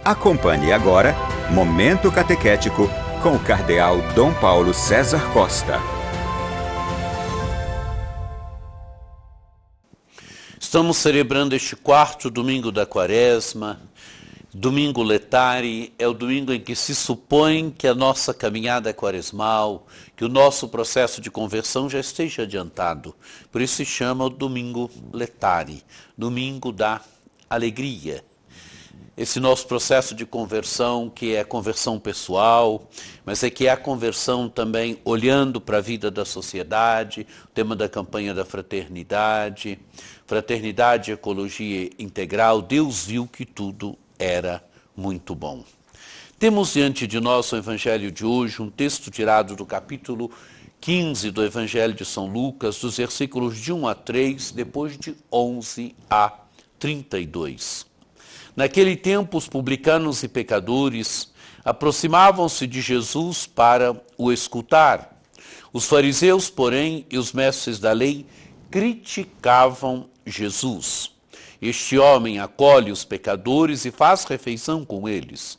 Acompanhe agora Momento Catequético com o Cardeal Dom Paulo César Costa. Estamos celebrando este quarto domingo da Quaresma. Domingo Letare é o domingo em que se supõe que a nossa caminhada quaresmal, que o nosso processo de conversão já esteja adiantado. Por isso se chama o Domingo Letare, Domingo da Alegria. Esse nosso processo de conversão, que é a conversão pessoal, mas é que é a conversão também olhando para a vida da sociedade, o tema da campanha da fraternidade, fraternidade, ecologia integral, Deus viu que tudo era muito bom. Temos diante de nós o Evangelho de hoje, um texto tirado do capítulo 15 do Evangelho de São Lucas, dos versículos de 1 a 3, depois de 11 a 32. Naquele tempo, os publicanos e pecadores aproximavam-se de Jesus para o escutar. Os fariseus, porém, e os mestres da lei criticavam Jesus. Este homem acolhe os pecadores e faz refeição com eles.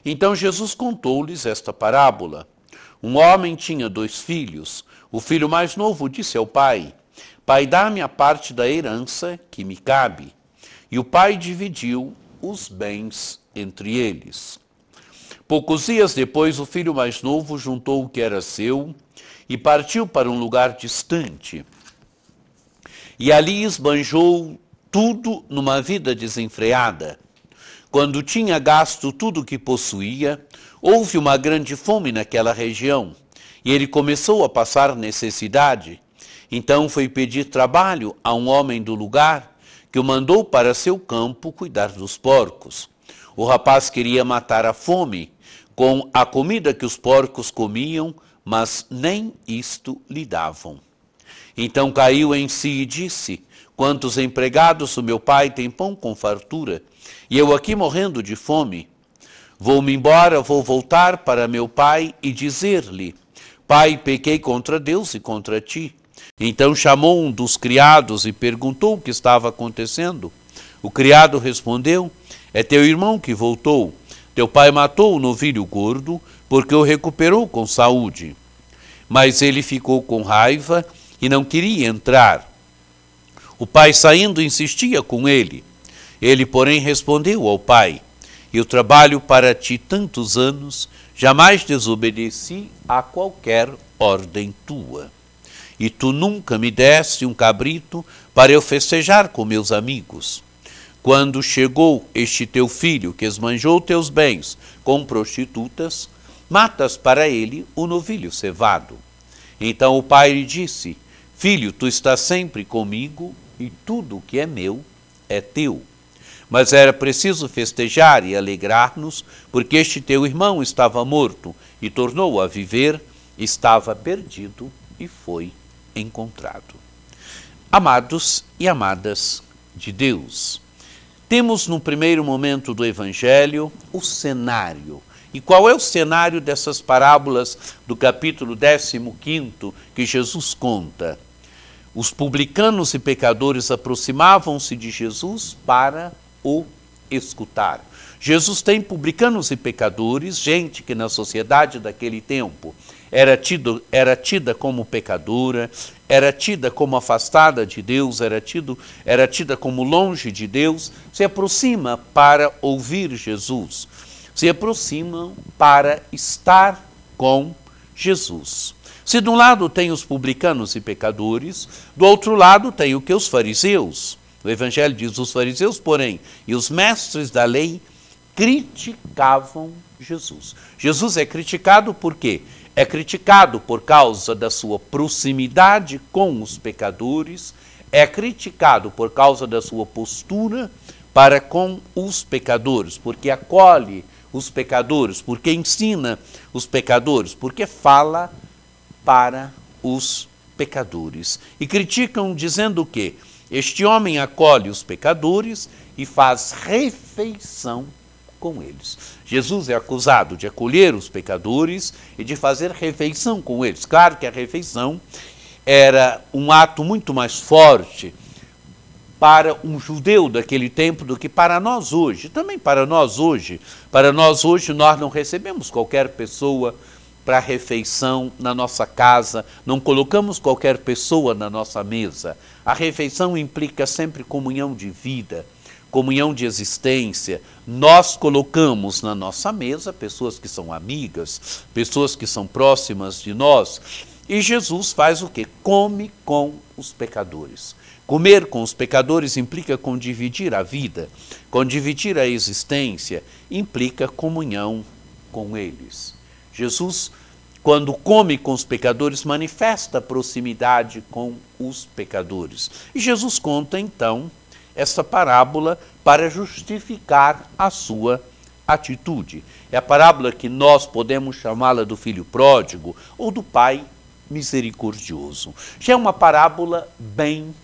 Então Jesus contou-lhes esta parábola. Um homem tinha 2 filhos. O filho mais novo disse ao pai: Pai, dá-me a parte da herança que me cabe. E o pai dividiu os bens entre eles. Poucos dias depois, o filho mais novo juntou o que era seu e partiu para um lugar distante. E ali esbanjou tudo numa vida desenfreada. Quando tinha gasto tudo o que possuía, houve uma grande fome naquela região, e ele começou a passar necessidade. Então foi pedir trabalho a um homem do lugar, que o mandou para seu campo cuidar dos porcos. O rapaz queria matar a fome com a comida que os porcos comiam, mas nem isto lhe davam. Então caiu em si e disse: Quantos empregados o meu pai tem pão com fartura, e eu aqui morrendo de fome? Vou-me embora, vou voltar para meu pai e dizer-lhe: Pai, pequei contra Deus e contra ti. Então chamou um dos criados e perguntou o que estava acontecendo. O criado respondeu: É teu irmão que voltou. Teu pai matou o novilho gordo, porque o recuperou com saúde. Mas ele ficou com raiva e não queria entrar. O pai, saindo, insistia com ele. Ele, porém, respondeu ao pai: Eu trabalho para ti tantos anos, jamais desobedeci a qualquer ordem tua. E tu nunca me deste um cabrito para eu festejar com meus amigos. Quando chegou este teu filho, que esbanjou teus bens com prostitutas, matas para ele o novilho cevado. Então o pai lhe disse: Filho, tu estás sempre comigo, e tudo o que é meu é teu. Mas era preciso festejar e alegrar-nos, porque este teu irmão estava morto e tornou a viver, estava perdido e foi encontrado. Amados e amadas de Deus, temos no primeiro momento do Evangelho o cenário. E qual é o cenário dessas parábolas do capítulo 15 que Jesus conta? Os publicanos e pecadores aproximavam-se de Jesus para o escutar. Jesus tem publicanos e pecadores, gente que na sociedade daquele tempo era tida como pecadora, era tida como afastada de Deus, era tida como longe de Deus, se aproxima para ouvir Jesus, se aproximam para estar com Jesus. Se de um lado tem os publicanos e pecadores, do outro lado tem o que? Os fariseus. O Evangelho diz: os fariseus, porém, e os mestres da lei criticavam Jesus. Jesus é criticado por quê? É criticado por causa da sua proximidade com os pecadores, é criticado por causa da sua postura para com os pecadores, porque acolhe os pecadores, porque ensina os pecadores, porque fala para os pecadores. E criticam dizendo o quê? Este homem acolhe os pecadores e faz refeição com eles. Jesus é acusado de acolher os pecadores e de fazer refeição com eles. Claro que a refeição era um ato muito mais forte para um judeu daquele tempo do que para nós hoje. Também para nós hoje. Para nós hoje, nós não recebemos qualquer pessoa para refeição na nossa casa, não colocamos qualquer pessoa na nossa mesa. A refeição implica sempre comunhão de vida, comunhão de existência. Nós colocamos na nossa mesa pessoas que são amigas, pessoas que são próximas de nós. E Jesus faz o quê? Come com os pecadores. Comer com os pecadores implica condividir a vida, condividir a existência, implica comunhão com eles. Jesus, quando come com os pecadores, manifesta proximidade com os pecadores. E Jesus conta, então, essa parábola para justificar a sua atitude. É a parábola que nós podemos chamá-la do filho pródigo ou do pai misericordioso. Já é uma parábola bem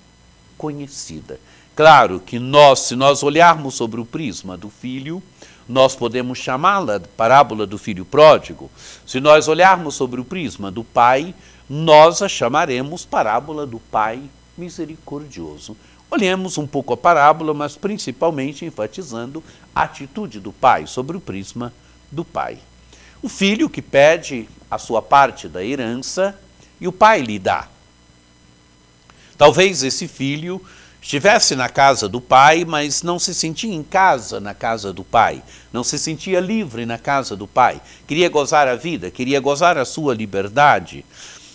conhecida. Claro que nós, se nós olharmos sobre o prisma do filho, nós podemos chamá-la de parábola do filho pródigo. Se nós olharmos sobre o prisma do pai, nós a chamaremos parábola do pai misericordioso. Olhemos um pouco a parábola, mas principalmente enfatizando a atitude do pai, sobre o prisma do pai. O filho que pede a sua parte da herança e o pai lhe dá. Talvez esse filho estivesse na casa do pai, mas não se sentia em casa na casa do pai, não se sentia livre na casa do pai, queria gozar a vida, queria gozar a sua liberdade.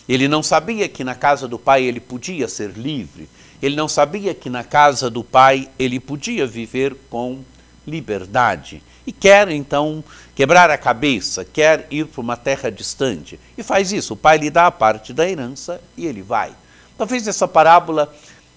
Ele não sabia que na casa do pai ele podia ser livre, ele não sabia que na casa do pai ele podia viver com liberdade. E quer então quebrar a cabeça, quer ir para uma terra distante. E faz isso, o pai lhe dá a parte da herança e ele vai. Talvez essa parábola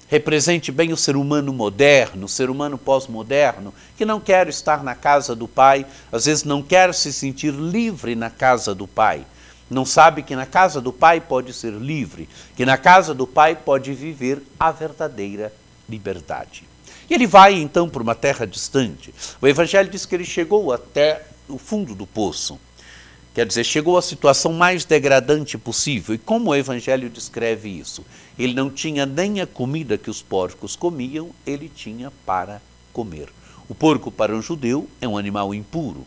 represente bem o ser humano moderno, o ser humano pós-moderno, que não quer estar na casa do pai, às vezes não quer se sentir livre na casa do pai. Não sabe que na casa do pai pode ser livre, que na casa do pai pode viver a verdadeira liberdade. E ele vai então para uma terra distante. O Evangelho diz que ele chegou até o fundo do poço. Quer dizer, chegou à situação mais degradante possível. E como o Evangelho descreve isso? Ele não tinha nem a comida que os porcos comiam, ele tinha para comer. O porco para um judeu é um animal impuro.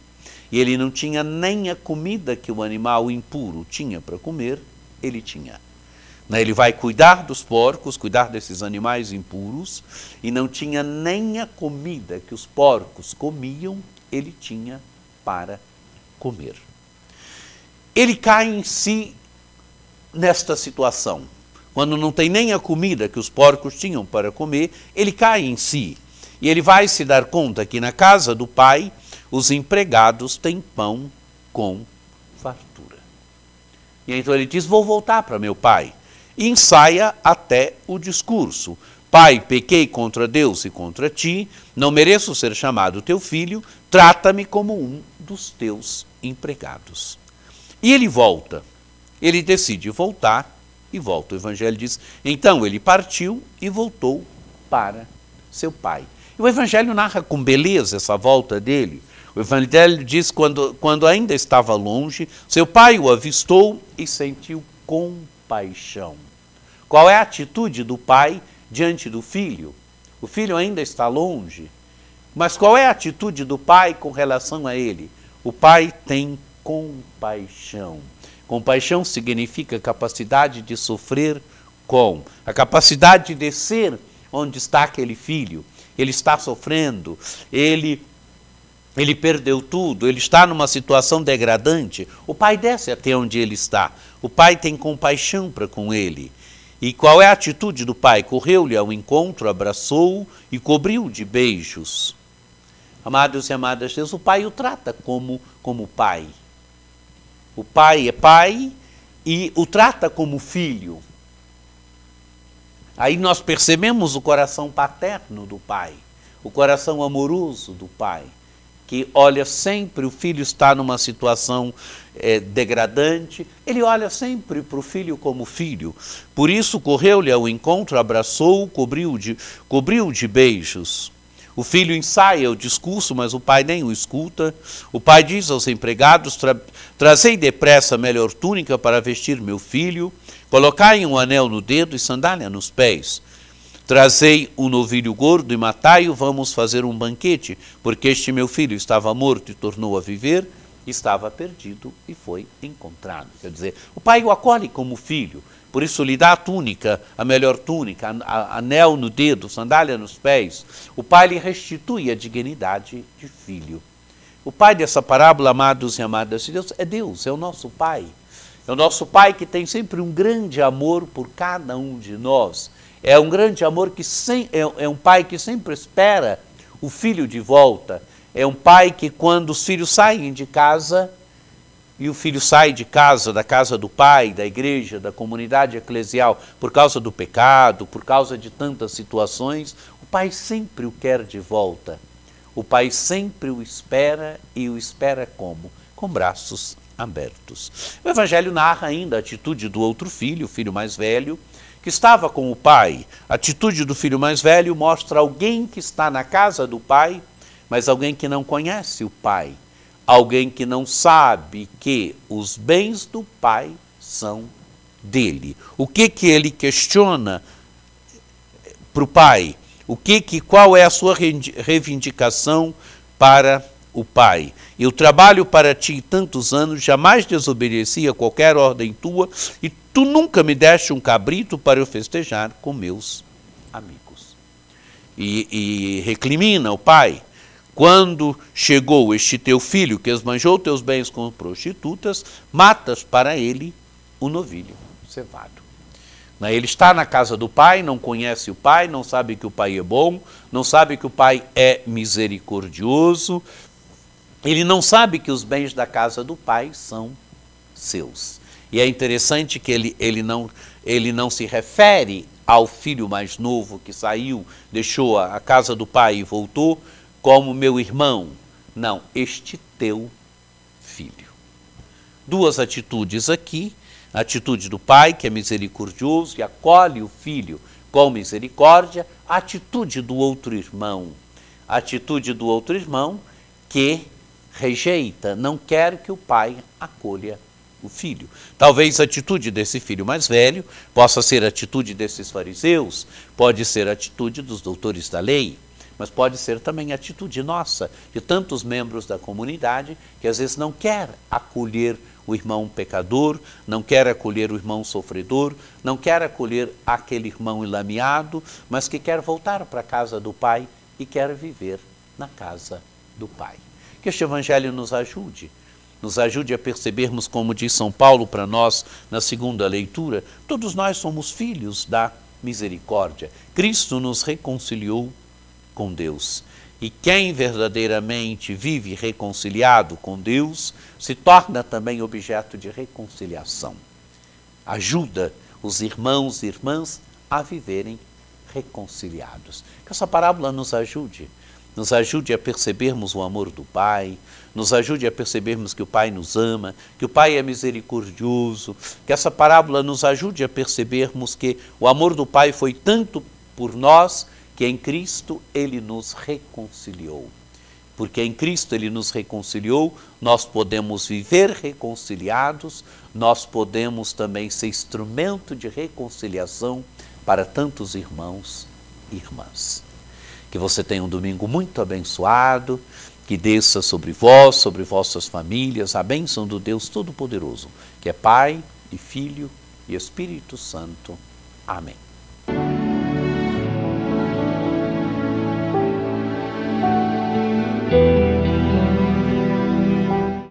E ele não tinha nem a comida que o animal impuro tinha para comer, ele tinha. Ele vai cuidar dos porcos, cuidar desses animais impuros, e não tinha nem a comida que os porcos comiam, ele tinha para comer. Ele cai em si nesta situação. Quando não tem nem a comida que os porcos tinham para comer, ele cai em si. E ele vai se dar conta que na casa do pai, os empregados têm pão com fartura. E então ele diz, vou voltar para meu pai. E ensaia até o discurso. Pai, pequei contra Deus e contra ti, não mereço ser chamado teu filho, trata-me como um dos teus empregados. E ele volta, ele decide voltar e volta. O Evangelho diz, então ele partiu e voltou para seu pai. E o Evangelho narra com beleza essa volta dele. O Evangelho diz, quando ainda estava longe, seu pai o avistou e sentiu compaixão. Qual é a atitude do pai diante do filho? O filho ainda está longe, mas qual é a atitude do pai com relação a ele? O pai tem compaixão. Compaixão significa capacidade de sofrer com, a capacidade de descer onde está aquele filho. Ele está sofrendo, ele perdeu tudo, ele está numa situação degradante. O pai desce até onde ele está. O pai tem compaixão para com ele. E qual é a atitude do pai? Correu-lhe ao encontro, abraçou-o e cobriu de beijos. Amados e amadas, Deus, o pai o trata como pai. O pai é pai e o trata como filho. Aí nós percebemos o coração paterno do pai, o coração amoroso do pai, que olha sempre, o filho está numa situação degradante, ele olha sempre para o filho como filho. Por isso correu-lhe ao encontro, abraçou-o, cobriu de beijos. O filho ensaia o discurso, mas o pai nem o escuta. O pai diz aos empregados, trazei depressa a melhor túnica para vestir meu filho, colocai um anel no dedo e sandália nos pés. trazei um novilho gordo e matai-o, vamos fazer um banquete, porque este meu filho estava morto e tornou a viver, estava perdido e foi encontrado. Quer dizer, o pai o acolhe como filho, por isso lhe dá a túnica, a melhor túnica, anel no dedo, sandália nos pés. O pai lhe restitui a dignidade de filho. O pai dessa parábola, amados e amadas de Deus, é o nosso pai. É o nosso pai que tem sempre um grande amor por cada um de nós. É um grande amor que é um pai que sempre espera o filho de volta. É um pai que, quando os filhos saem de casa, e o filho sai de casa, da casa do pai, da igreja, da comunidade eclesial, por causa do pecado, por causa de tantas situações, o pai sempre o quer de volta. O pai sempre o espera, e o espera como? Com braços abertos. O Evangelho narra ainda a atitude do outro filho, o filho mais velho, que estava com o pai. A atitude do filho mais velho mostra alguém que está na casa do pai, mas alguém que não conhece o pai. Alguém que não sabe que os bens do pai são dele. O que ele questiona para o pai? Qual é a sua reivindicação para o pai? Eu trabalho para ti tantos anos, jamais desobedeci a qualquer ordem tua, e tu nunca me deste um cabrito para eu festejar com meus amigos. E recrimina o pai: quando chegou este teu filho que esbanjou teus bens com prostitutas, matas para ele o novilho cevado. Ele está na casa do pai, não conhece o pai, não sabe que o pai é bom, não sabe que o pai é misericordioso, ele não sabe que os bens da casa do pai são seus. E é interessante que ele não se refere ao filho mais novo que saiu, deixou a casa do pai e voltou, como meu irmão. Não, este teu filho. Duas atitudes aqui. A atitude do pai, que é misericordioso e acolhe o filho com misericórdia. A atitude do outro irmão. A atitude do outro irmão que rejeita, não quer que o pai acolha o filho. Talvez a atitude desse filho mais velho possa ser a atitude desses fariseus, pode ser a atitude dos doutores da lei, mas pode ser também a atitude nossa, de tantos membros da comunidade que às vezes não quer acolher o irmão pecador, não quer acolher o irmão sofredor, não quer acolher aquele irmão enlameado, mas que quer voltar para a casa do pai e quer viver na casa do pai. Que este Evangelho nos ajude a percebermos, como diz São Paulo para nós na segunda leitura, todos nós somos filhos da misericórdia. Cristo nos reconciliou com Deus. E quem verdadeiramente vive reconciliado com Deus se torna também objeto de reconciliação. Ajuda os irmãos e irmãs a viverem reconciliados. Que essa parábola nos ajude a percebermos o amor do Pai, nos ajude a percebermos que o Pai nos ama, que o Pai é misericordioso, que essa parábola nos ajude a percebermos que o amor do Pai foi tanto por nós que em Cristo Ele nos reconciliou. Porque em Cristo Ele nos reconciliou, nós podemos viver reconciliados, nós podemos também ser instrumento de reconciliação para tantos irmãos e irmãs. Que você tenha um domingo muito abençoado, que desça sobre vós, sobre vossas famílias, a bênção do Deus Todo-Poderoso, que é Pai e Filho e Espírito Santo. Amém.